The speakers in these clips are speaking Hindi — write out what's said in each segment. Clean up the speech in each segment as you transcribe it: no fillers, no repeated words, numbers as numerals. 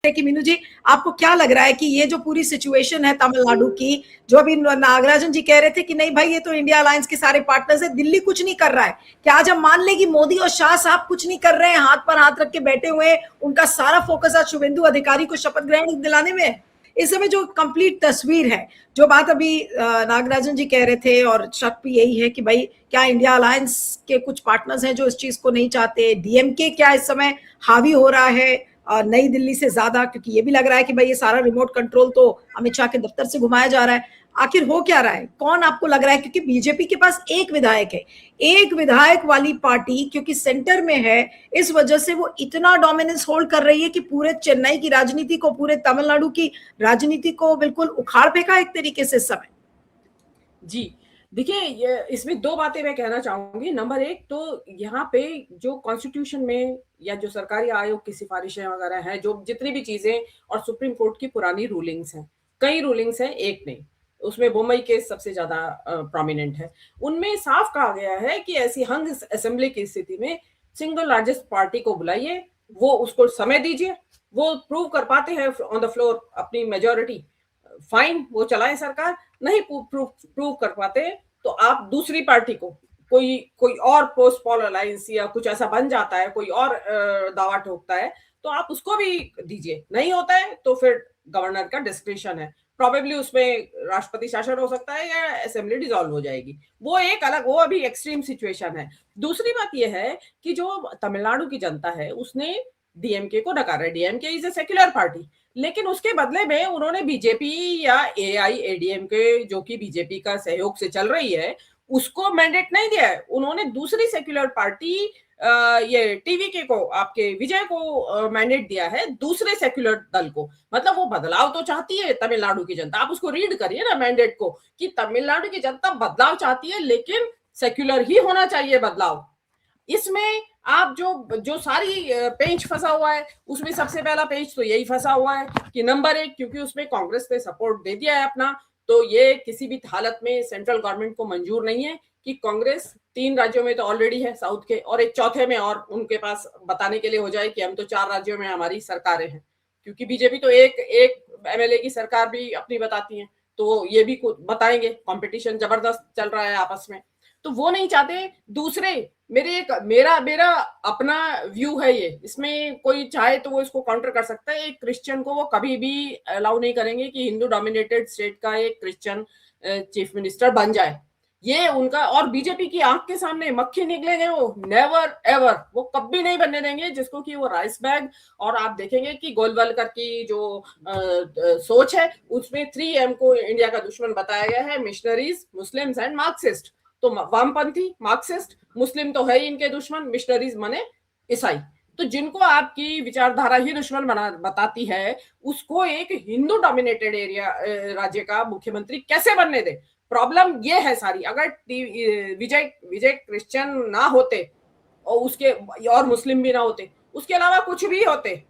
हैं कि मीनू जी, आपको क्या लग रहा है कि ये जो पूरी सिचुएशन है तमिलनाडु की, जो अभी नागराजन जी कह रहे थे कि नहीं भाई ये तो इंडिया अलायंस के सारे पार्टनर्स है, दिल्ली कुछ नहीं कर रहा है, क्या आज हम मान ले कि मोदी और शाह साहब कुछ नहीं कर रहे हैं, हाथ पर हाथ रख के बैठे हुए हैं, उनका सारा फोकस आज शुभेंदु अधिकारी को शपथ ग्रहण दिलाने में है? इस समय जो कंप्लीट तस्वीर है, जो बात अभी नागराजन जी कह रहे थे और शक भी यही है कि भाई क्या इंडिया अलायंस के कुछ पार्टनर्स हैं जो इस चीज को नहीं चाहते, डीएमके क्या इस समय हावी हो रहा है नई दिल्ली से ज्यादा, क्योंकि ये भी लग रहा है कि भाई ये सारा रिमोट कंट्रोल तो अमित शाह के दफ्तर से घुमाया जा रहा है। आखिर हो क्या रहा है, कौन आपको लग रहा है? क्योंकि बीजेपी के पास एक विधायक है, एक विधायक वाली पार्टी क्योंकि सेंटर में है, इस वजह से वो इतना डोमिनेंस होल्ड कर रही है कि पूरे चेन्नई की राजनीति को, पूरे तमिलनाडु की राजनीति को बिल्कुल उखाड़ फेंका एक तरीके से इस समय। जी देखिए, इसमें दो बातें मैं कहना चाहूंगी। नंबर एक तो यहाँ पे जो कॉन्स्टिट्यूशन में या जो सरकारी आयोग की सिफारिशें वगैरह हैं, जो जितनी भी चीजें और सुप्रीम कोर्ट की पुरानी रूलिंग्स हैं, कई रूलिंग्स हैं, एक नहीं, उसमें मुंबई केस सबसे ज्यादा प्रोमिनेंट है। उनमें साफ कहा गया है कि ऐसी हंग असेंबली की स्थिति में सिंगल लार्जेस्ट पार्टी को बुलाइए, वो उसको समय दीजिए, वो प्रूव कर पाते हैं ऑन द फ्लोर अपनी मेजोरिटी, फाइन, वो चलाए सरकार। नहीं प्रूव कर पाते तो आप दूसरी पार्टी को, कोई और पोस्ट पोल अलायंस या कुछ ऐसा बन जाता है, कोई और दावा ठोकता है, तो आप उसको भी दीजिए। नहीं होता है तो फिर गवर्नर का डिस्क्रिप्शन है, प्रोबेबली उसमें राष्ट्रपति शासन हो सकता है या असेंबली डिसॉल्व हो जाएगी। वो एक अलग, वो अभी एक्सट्रीम सिचुएशन है। दूसरी बात यह है कि जो तमिलनाडु की जनता है उसने डीएमके को नकारा है। DMK is a secular party, लेकिन उसके बदले में उन्होंने बीजेपी या एआईएडीएमके, जो कि बीजेपी का सहयोग से चल रही है, उसको मैंडेट नहीं दिया है। उन्होंने दूसरी सेक्युलर पार्टी ये टीवीके को, आपके विजय को मैंडेट दिया है, दूसरे सेक्युलर दल को। मतलब वो बदलाव तो चाहती है तमिलनाडु की जनता। आप उसको रीड करिए ना मैंडेट को, कि तमिलनाडु की जनता बदलाव चाहती है, लेकिन सेक्युलर ही होना चाहिए बदलाव। इसमें आप जो सारी पेंच फंसा हुआ है, उसमें सबसे पहला पेंच तो यही फंसा हुआ है कि नंबर एक, क्योंकि उसमें कांग्रेस ने सपोर्ट दे दिया है अपना, तो ये किसी भी हालत में सेंट्रल गवर्नमेंट को मंजूर नहीं है कि कांग्रेस 3 राज्यों में तो ऑलरेडी है साउथ के, और एक चौथे में और उनके पास बताने के लिए हो जाए कि हम तो 4 राज्यों में हमारी सरकारें हैं। क्योंकि बीजेपी तो एक एमएलए की सरकार भी अपनी बताती है, तो ये भी बताएंगे। कंपटीशन जबरदस्त चल रहा है आपस में, तो वो नहीं चाहते। दूसरे, मेरा अपना व्यू है ये, इसमें कोई चाहे तो वो इसको काउंटर कर सकता है। एक क्रिश्चियन को वो कभी भी अलाउ नहीं करेंगे कि हिंदू डोमिनेटेड स्टेट का एक क्रिश्चियन चीफ मिनिस्टर बन जाए, ये उनका। और बीजेपी की आंख के सामने मक्खी निकलेंगे, वो नेवर एवर, वो कभी नहीं बनने देंगे जिसको कि वो राइस बैग। और आप देखेंगे कि गोलवलकर की जो सोच है, उसमें 3M को इंडिया का दुश्मन बताया गया है, मिशनरीज, मुस्लिम्स एंड मार्क्सिस्ट। तो वामपंथी, मार्क्सिस्ट, मुस्लिम तो है ही इनके दुश्मन, मिशनरीज माने ईसाई। तो जिनको आपकी विचारधारा ही दुश्मन बताती है, उसको एक हिंदू डोमिनेटेड एरिया राज्य का मुख्यमंत्री कैसे बनने दे? प्रॉब्लम ये है सारी। अगर विजय क्रिश्चियन ना होते और उसके और मुस्लिम भी ना होते, उसके अलावा कुछ भी होते,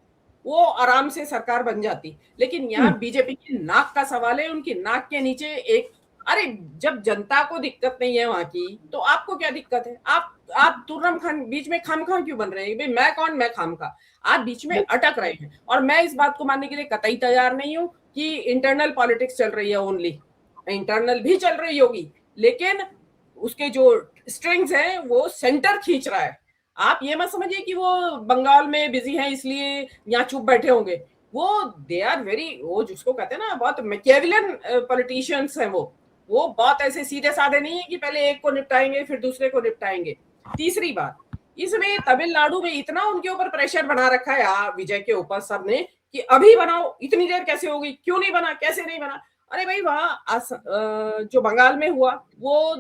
वो आराम से सरकार बन जाती। लेकिन यहाँ बीजेपी की नाक का सवाल है, उनकी नाक के नीचे एक, अरे जब जनता को दिक्कत नहीं है वहां की, तो आपको क्या दिक्कत है? आप तुर्रम खान बीच में खामखा क्यों बन रहे हैं? भाई मैं कौन, मैं खामखा? आप बीच में अटक रहे हैं। और मैं इस बात को मानने के लिए कतई तैयार नहीं हूं कि इंटरनल पॉलिटिक्स चल रही है ओनली। इंटरनल भी चल रही होगी, लेकिन उसके जो स्ट्रिंग्स हैं वो सेंटर खींच रहा है। आप ये मत समझिए कि वो बंगाल में बिजी हैं इसलिए यहाँ चुप बैठे होंगे। वो दे आर वेरी, वो जिसको कहते हैं ना, बहुत मैकियावेलियन पॉलिटिशियंस हैं वो बहुत ऐसे सीधे साधे नहीं है कि पहले एक को निपटाएंगे फिर दूसरे को निपटाएंगे। तीसरी बात, इसमें तमिलनाडु में इतना उनके ऊपर प्रेशर बना रखा है विजय के ऊपर सबने, कि अभी बनाओ, इतनी देर कैसे होगी, क्यों नहीं बना, कैसे नहीं बना? अरे भाई वहां जो बंगाल में हुआ, वो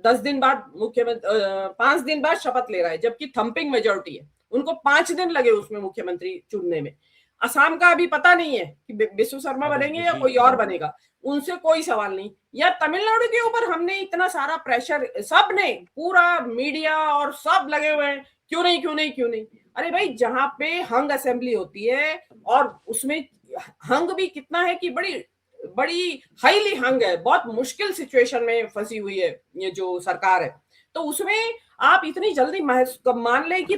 10 दिन बाद मुख्यमंत्री 5 दिन बाद शपथ ले रहा है, जबकि थंपिंग मेजोरिटी है। उनको 5 दिन लगे उसमें मुख्यमंत्री चुनने में। असम का अभी पता नहीं है कि विश्व शर्मा बनेंगे या कोई और बनेगा, उनसे कोई सवाल नहीं। या तमिलनाडु के ऊपर हमने इतना सारा प्रेशर, सब ने, पूरा मीडिया और सब लगे हुए हैं, क्यों नहीं क्यों नहीं क्यों नहीं। अरे भाई जहां पे हंग असेंबली होती है, और उसमें हंग भी कितना है कि बड़ी बड़ी हाईली हंग है, बहुत मुश्किल सिचुएशन में फंसी हुई है ये जो सरकार है। तो उसमें आप इतनी जल्दी मान लें कि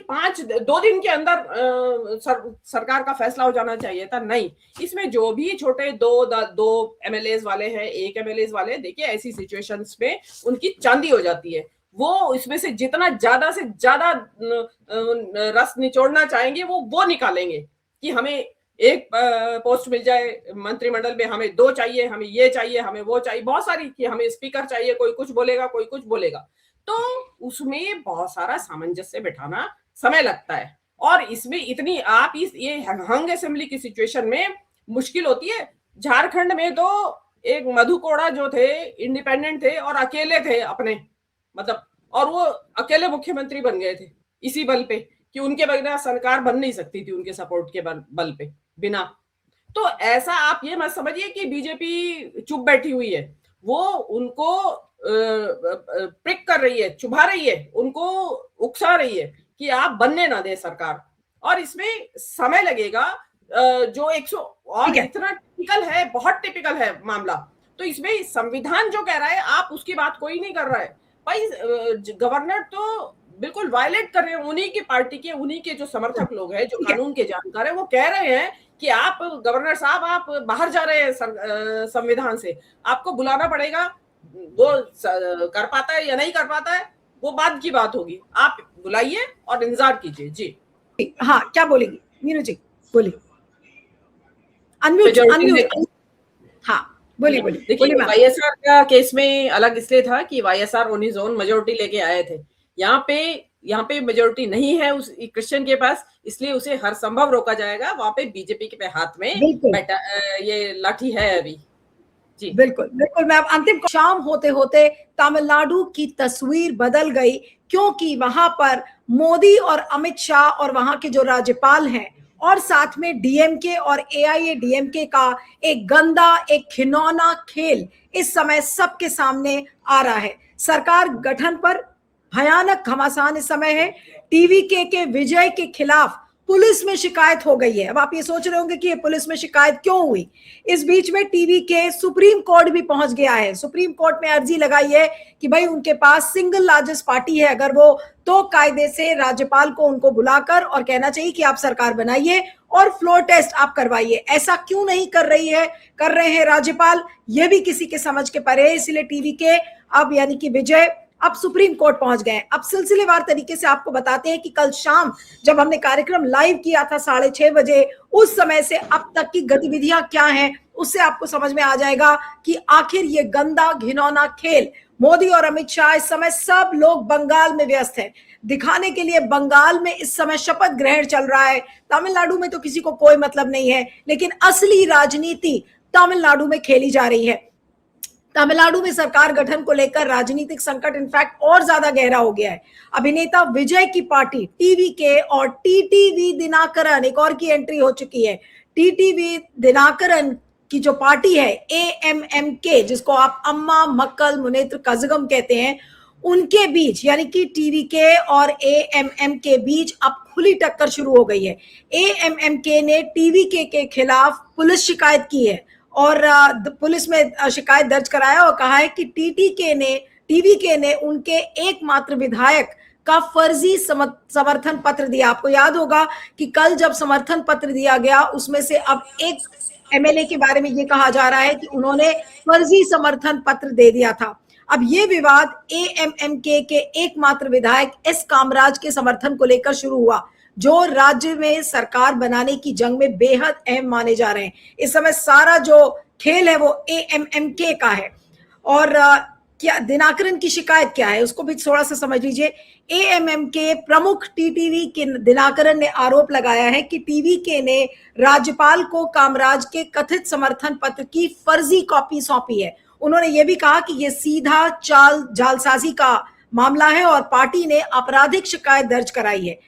2 दिन के अंदर सरकार का फैसला हो जाना चाहिए था, नहीं। इसमें जो भी छोटे दो एमएलएज वाले हैं, एक एमएलएज वाले, देखिए ऐसी सिचुएशंस में उनकी चांदी हो जाती है। वो इसमें से जितना ज्यादा से ज्यादा रस निचोड़ना चाहेंगे वो निकालेंगे कि हमें एक पोस्ट मिल जाए मंत्रिमंडल में, हमें 2 चाहिए, हमें ये चाहिए, हमें वो चाहिए, बहुत सारी, कि हमें स्पीकर चाहिए, कोई कुछ बोलेगा, कोई कुछ बोलेगा। तो उसमें बहुत सारा सामंजस्य बैठाना समय लगता है, और इसमें इतनी आप ये हंग असेंबली की सिचुएशन में मुश्किल होती है। झारखंड में तो एक मधु कोड़ा जो थे, इंडिपेंडेंट थे और अकेले थे अपने, मतलब, और वो अकेले मुख्यमंत्री बन गए थे इसी बल पे कि उनके बगैर सरकार बन नहीं सकती थी, उनके सपोर्ट के बल पे बिना। तो ऐसा आप ये मत समझिए कि बीजेपी चुप बैठी हुई है, वो उनको प्रिक कर रही है, चुभा रही है, उनको उकसा रही है कि आप बनने ना दे सरकार, और इसमें समय लगेगा। जो 100 और इतना टिपिकल है, बहुत टिपिकल है मामला। तो इसमें संविधान जो कह रहा है, आप उसकी बात कोई नहीं कर रहा है भाई। गवर्नर तो बिल्कुल वायलेट कर रहे हैं, उन्हीं की पार्टी के, उन्हीं के जो समर्थक लोग हैं, जो कानून के जानकार हैं, वो कह रहे हैं कि आप गवर्नर साहब, आप बाहर जा रहे हैं संविधान से, आपको बुलाना पड़ेगा। वो कर पाता है या नहीं कर पाता है, वो बाद की बात होगी। आप बुलाइए और इंतजार कीजिए। जी हाँ, क्या बोलेगी मीनू जी? बोलिए, अनम्यूट। हाँ, बोलिए देखिए, वाईएसआर का केस में अलग इसलिए था कि YSR on his own majority लेके आए थे। यहाँ पे मेजोरिटी नहीं है उस क्रिश्चियन के पास, इसलिए उसे हर संभव रोका जाएगा। वहां पे बीजेपी के हाथ में ये लाठी है अभी। जी बिल्कुल बिल्कुल। मैं अब अंतिम, शाम होते होते तमिलनाडु की तस्वीर बदल गई, क्योंकि वहां पर मोदी और अमित शाह और वहां के जो राज्यपाल हैं, और साथ में डीएमके और एआईएडीएमके का एक गंदा, एक खिलौना खेल इस समय सबके सामने आ रहा है। सरकार गठन पर भयानक घमासान इस समय है। टीवीके के विजय के खिलाफ पुलिस में शिकायत हो गई है। अब आप ये सोच रहे होंगे कि ये पुलिस में शिकायत क्यों हुई। इस बीच में टीवीके सुप्रीम कोर्ट भी पहुंच गया है। सुप्रीम कोर्ट में अर्जी लगाई है कि भाई उनके पास सिंगल लार्जेस्ट पार्टी है, अगर वो तो कायदे से राज्यपाल को उनको बुलाकर और कहना चाहिए कि आप सरकार बनाइए और फ्लोर टेस्ट आप करवाइए। ऐसा क्यों नहीं कर रहे हैं राज्यपाल, ये भी किसी के समझ के परे है। इसलिए टीवीके अब, यानी कि विजय, अब सुप्रीम कोर्ट पहुंच गए। अब सिलसिलेवार तरीके से आपको बताते हैं कि कल शाम जब हमने कार्यक्रम लाइव किया था 6:30 बजे, उस समय से अब तक की गतिविधियां क्या हैं, उससे आपको समझ में आ जाएगा कि आखिर ये गंदा घिनौना खेल, मोदी और अमित शाह, इस समय सब लोग बंगाल में व्यस्त हैं दिखाने के लिए। बंगाल में इस समय शपथ ग्रहण चल रहा है। तमिलनाडु में तो किसी को कोई मतलब नहीं है, लेकिन असली राजनीति तमिलनाडु में खेली जा रही है। तमिलनाडु में सरकार गठन को लेकर राजनीतिक संकट इनफैक्ट और ज्यादा गहरा हो गया है। अभिनेता विजय की पार्टी टीवीके और टीटीवी दिनाकरन, एक और की एंट्री हो चुकी है। टीटीवी दिनाकरन की जो पार्टी है एएमएमके, जिसको आप अम्मा मक्कल मुनेत्र कजगम कहते हैं, उनके बीच, यानी कि टीवीके और एएमएम के बीच अब खुली टक्कर शुरू हो गई है। एएमएमके ने टीवीके के खिलाफ पुलिस शिकायत की है और पुलिस में शिकायत दर्ज कराया और कहा है कि टीवीके ने उनके एकमात्र विधायक का फर्जी समर्थन पत्र दिया। आपको याद होगा कि कल जब समर्थन पत्र दिया गया, उसमें से अब एक एमएलए के बारे में ये कहा जा रहा है कि उन्होंने फर्जी समर्थन पत्र दे दिया था। अब ये विवाद एएमएमके के एकमात्र विधायक एस कामराज के समर्थन को लेकर शुरू हुआ, जो राज्य में सरकार बनाने की जंग में बेहद अहम माने जा रहे हैं। इस समय सारा जो खेल है वो एएमएमके का है। और क्या दिनाकरन की शिकायत क्या है, उसको भी थोड़ा सा समझ लीजिए। एएमएमके प्रमुख टीटीवी के दिनाकरन ने आरोप लगाया है कि टीवीके ने राज्यपाल को कामराज के कथित समर्थन पत्र की फर्जी कॉपी सौंपी है। उन्होंने ये भी कहा कि ये सीधा जालसाजी का मामला है और पार्टी ने आपराधिक शिकायत दर्ज कराई है।